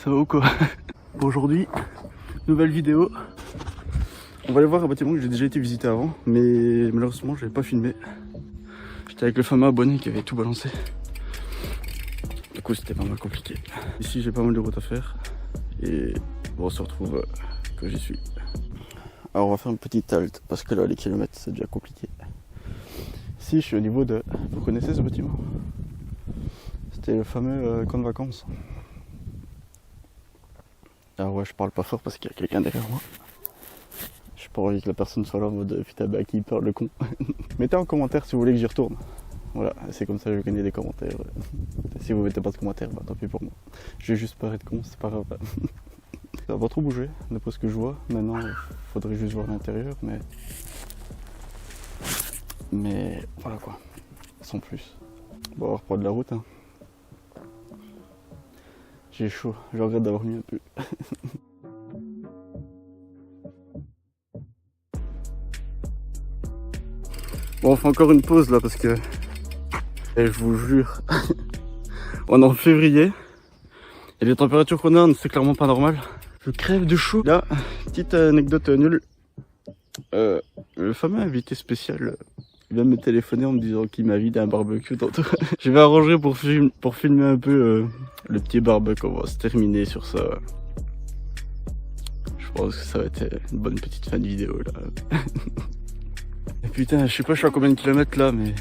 Ça va ou quoi? Pour aujourd'hui, nouvelle vidéo. On va aller voir un bâtiment que j'ai déjà été visiter avant, mais malheureusement je n'avais pas filmé. J'étais avec le fameux abonné qui avait tout balancé. Du coup c'était pas mal compliqué. Ici j'ai pas mal de routes à faire et on se retrouve quand j'y suis. Alors on va faire une petite halte parce que là les kilomètres c'est déjà compliqué. Ici je suis au niveau de... Vous connaissez ce bâtiment? C'était le fameux camp de vacances. Alors ouais je parle pas fort parce qu'il y a quelqu'un derrière moi. J'ai pas envie que la personne soit là en mode putain bah qui parle le con. Mettez en commentaire si vous voulez que j'y retourne. Voilà, c'est comme ça que je gagne des commentaires. Si vous mettez pas de commentaires, bah tant pis pour moi. Je vais juste paraître con, c'est pas grave. Ça va pas trop bouger, d'après ce que je vois. Maintenant, il faudrait juste voir l'intérieur, mais voilà quoi, sans plus. Bon, on va reprendre la route. Hein. J'ai chaud, je regrette d'avoir mis un peu. Bon, on fait encore une pause là parce que, et je vous jure, on est en février et les températures qu'on a, c'est clairement pas normal. Je crève de chaud. Là, petite anecdote nulle. Le fameux invité spécial vient me téléphoner en me disant qu'il m'invite à un barbecue tantôt. Je vais arranger pour filmer un peu le petit barbecue. On va se terminer sur ça. Je pense que ça va être une bonne petite fin de vidéo là. Et putain, je sais pas je suis à combien de kilomètres là, mais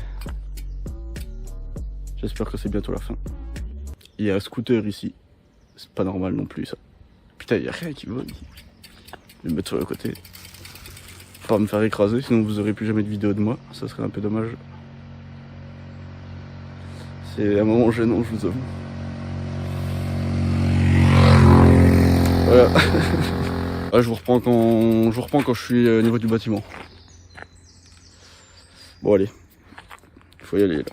j'espère que c'est bientôt la fin. Il y a un scooter ici. C'est pas normal non plus ça. Putain, il y a rien qui va. Je vais me mettre sur le côté. Pas me faire écraser, sinon vous aurez plus jamais de vidéo de moi. Ça serait un peu dommage. C'est un moment gênant, je vous avoue. Voilà. Ah, je vous reprends quand je suis au niveau du bâtiment. Bon allez, il faut y aller là.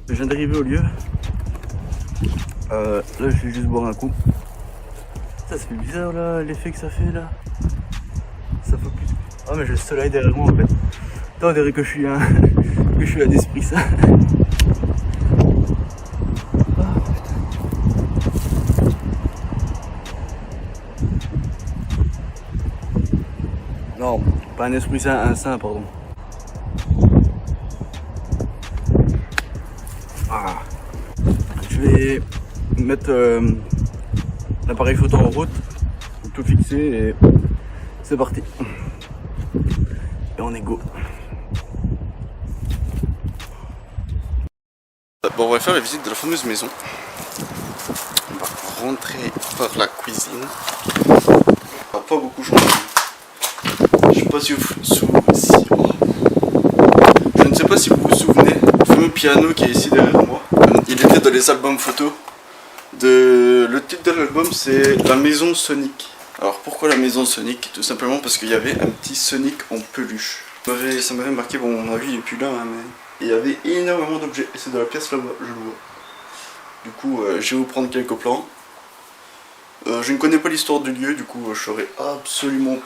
Je viens d'arriver au lieu. Là je vais juste boire un coup. Ça fait bizarre là, l'effet que ça fait là. Ça fait plus. Ah mais j'ai le soleil derrière moi en fait. Attends, on dirait que je suis un esprit ça. Ah, putain. Non, pas un esprit saint, un saint pardon. Ah. Je vais mettre l'appareil photo en route, tout fixer et c'est parti. Et on est go. Bon, on va faire la visite de la fameuse maison. On va rentrer par la cuisine. Ça va pas beaucoup changer. Je sais pas si je ne sais pas si vous vous souvenez du fameux piano qui est ici derrière moi. Il était dans les albums photos. Le titre de l'album c'est La Maison Sonic. Alors pourquoi la Maison Sonic? Tout simplement parce qu'il y avait un petit Sonic en peluche. Ça m'avait marqué, bon mon avis il est plus là, hein, mais il y avait énormément d'objets. Et c'est dans la pièce là-bas, je le vois. Du coup je vais vous prendre quelques plans. Je ne connais pas l'histoire du lieu, du coup je saurais absolument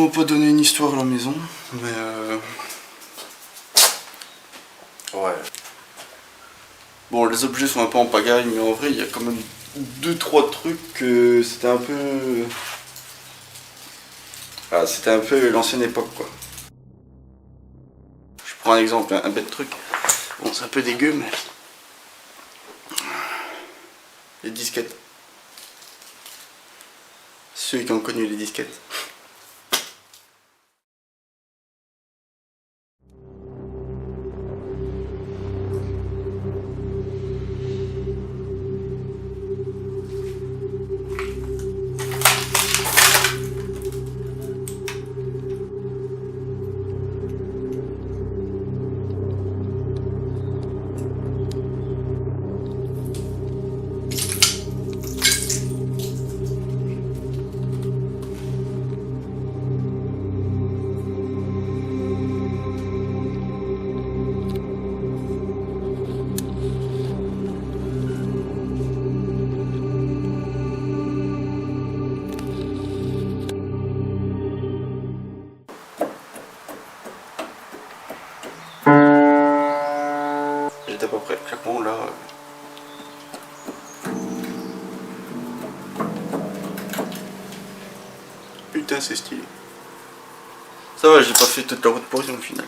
pas donner une histoire à la maison. Mais ouais. Bon, les objets sont un peu en pagaille, mais en vrai, il y a quand même 2-3 trucs que c'était un peu... Ah, c'était un peu l'ancienne époque, quoi. Je prends un exemple, un bête truc. Bon, c'est un peu dégueu, mais... Les disquettes. Ceux qui ont connu les disquettes. pas près. Clairement là. Putain, c'est stylé. Ça va, j'ai pas fait toute la route pour rien au final.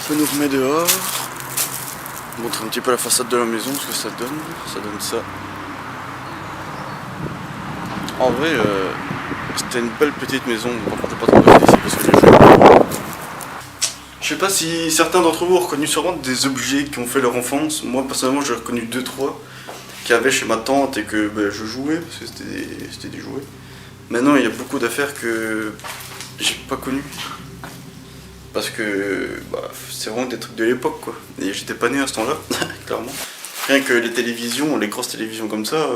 Ça nous remet dehors. On montre un petit peu la façade de la maison, ce que ça donne. Ça donne ça. En vrai, c'était une belle petite maison. Par contre, je vais pas trop rester ici parce que les jeux. Je sais pas si certains d'entre vous ont reconnu sûrement des objets qui ont fait leur enfance. Moi, personnellement, j'ai reconnu 2-3 qu'il y avait chez ma tante et que je jouais parce que c'était des jouets. Maintenant, il y a beaucoup d'affaires que j'ai pas connues. Parce que c'est vraiment des trucs de l'époque quoi. Et j'étais pas né à ce temps-là, clairement. Rien que les télévisions, les grosses télévisions comme ça,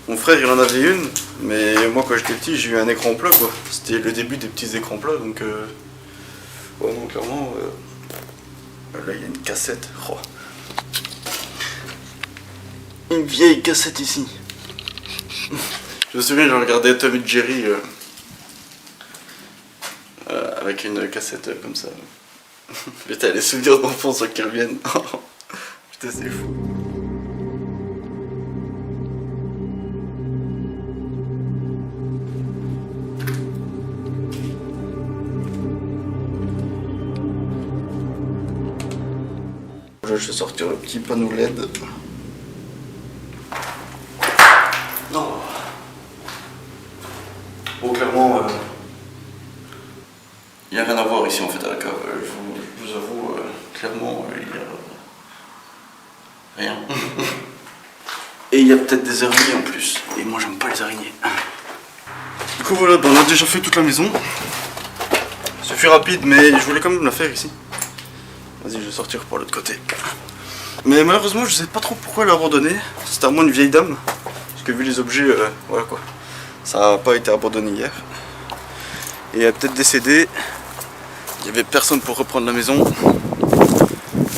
mon frère il en avait une, mais moi quand j'étais petit j'ai eu un écran plat quoi. C'était le début des petits écrans plats donc ouais non clairement là il y a une cassette. Oh. Une vieille cassette ici. Je me souviens j'ai regardé Tom et Jerry avec une cassette comme ça. Putain, les souvenirs d'enfance qui reviennent. Putain, c'est fou. Je vais sortir le petit panneau LED. Non. Bon, clairement. Il n'y a rien à voir ici en fait à la cave, je vous avoue, clairement, il n'y a rien. Et il y a peut-être des araignées en plus, et moi j'aime pas les araignées. Du coup voilà, on a déjà fait toute la maison. Ce fut rapide, mais je voulais quand même la faire ici. Vas-y, je vais sortir par l'autre côté. Mais malheureusement, je sais pas trop pourquoi elle a abandonné. C'était à moi une vieille dame, parce que vu les objets, voilà quoi. Ça n'a pas été abandonné hier. Et elle a peut-être décédé. Il n'y avait personne pour reprendre la maison.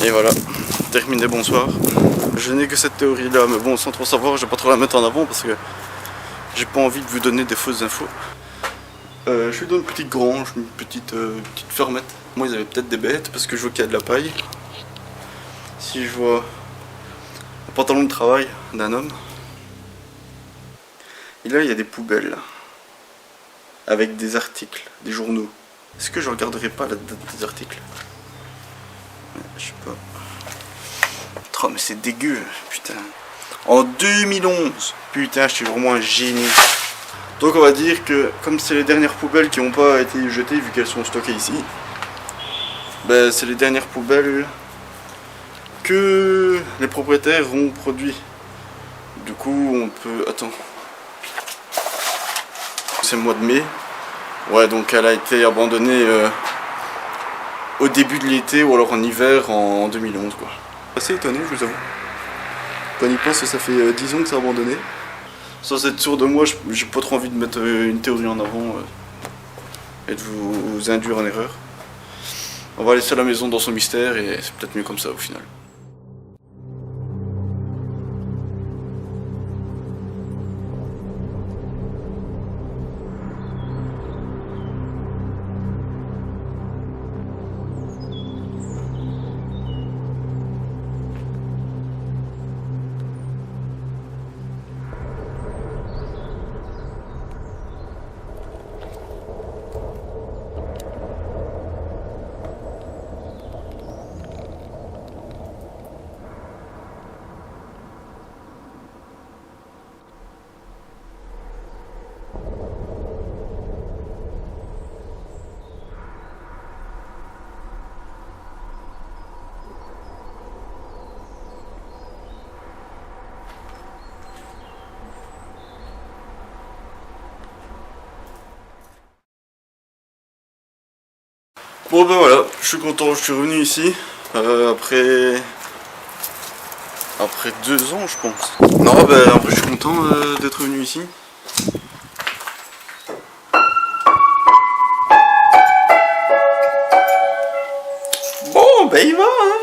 Et voilà, terminé, bonsoir. Je n'ai que cette théorie là, mais bon, sans trop savoir, je vais pas trop la mettre en avant parce que j'ai pas envie de vous donner des fausses infos. Je suis dans une petite grange, une petite fermette. Moi, ils avaient peut-être des bêtes parce que je vois qu'il y a de la paille. Si je vois un pantalon de travail d'un homme. Et là, il y a des poubelles avec des articles, des journaux. Est-ce que je regarderai pas la date des articles? Je sais pas. Oh mais c'est dégueu, putain. En 2011. Putain, je suis vraiment un génie. Donc on va dire que comme c'est les dernières poubelles qui n'ont pas été jetées vu qu'elles sont stockées ici, ben c'est les dernières poubelles que les propriétaires ont produit. Du coup on peut... Attends. C'est le mois de mai. Ouais, donc elle a été abandonnée au début de l'été ou alors en hiver en 2011 quoi. Assez étonné, je vous avoue. Quand on y pense, ça fait 10 ans que c'est abandonné. Sans être sûr de moi, j'ai pas trop envie de mettre une théorie en avant et de vous induire en erreur. On va laisser la maison dans son mystère et c'est peut-être mieux comme ça au final. Bon ben voilà, je suis content, je suis revenu ici après 2 ans je pense. Non ben en vrai je suis content d'être venu ici. Bon ben il va hein.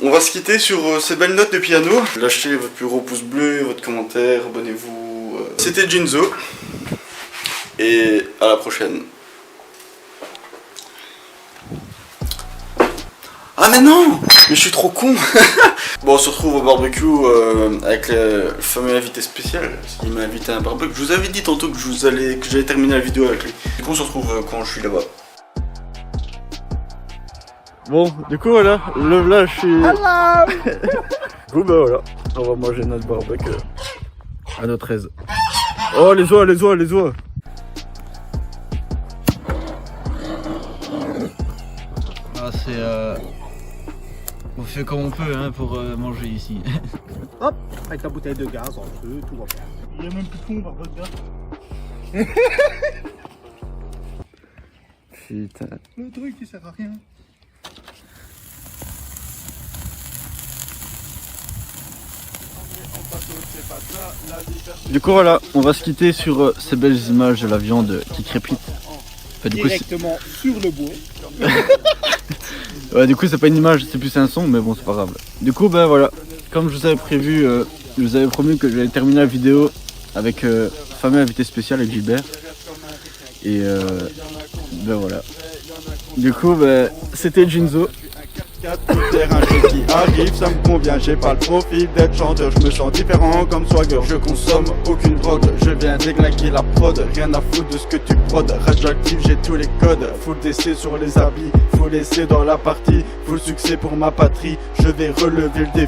On va se quitter sur ces belles notes de piano. Lâchez votre plus gros pouce bleu, votre commentaire, abonnez-vous. C'était Jinzo et à la prochaine. Ah mais non! Mais je suis trop con. Bon on se retrouve au barbecue avec le fameux invité spécial. Il m'a invité à un barbecue. Je vous avais dit tantôt que j'allais terminer la vidéo avec lui. Du coup on se retrouve quand je suis là-bas. Bon du coup voilà, le village je suis... Hello. Du coup bah voilà, on va manger notre barbecue à notre aise. Oh les oies, les oies, les oies. Ah c'est on fait comme on peut hein, pour manger ici. Hop, avec ta bouteille de gaz en feu, tout va bien. Il y a même plus de fond par votre gars. Putain. Le truc qui sert à rien. Du coup voilà, on va se quitter sur ces belles images de la viande qui crépite. Enfin, du directement sur le bois. Ouais, du coup c'est pas une image, c'est plus un son, mais bon c'est pas grave. Du coup ben voilà, comme je vous avais prévu, je vous avais promis que j'allais terminer la vidéo avec fameux invité spécial avec Gilbert. Et ben voilà. Du coup ben c'était Jinzo. 4 terrain qui arrive, ça me convient, j'ai pas le profil d'être chanteur, je me sens différent comme Swagger, je consomme aucune drogue, je viens déglaquer la prod, rien à foutre de ce que tu prodes, radioactif j'ai tous les codes, full DC sur les habits, full essai dans la partie, full succès pour ma patrie, je vais relever le défi.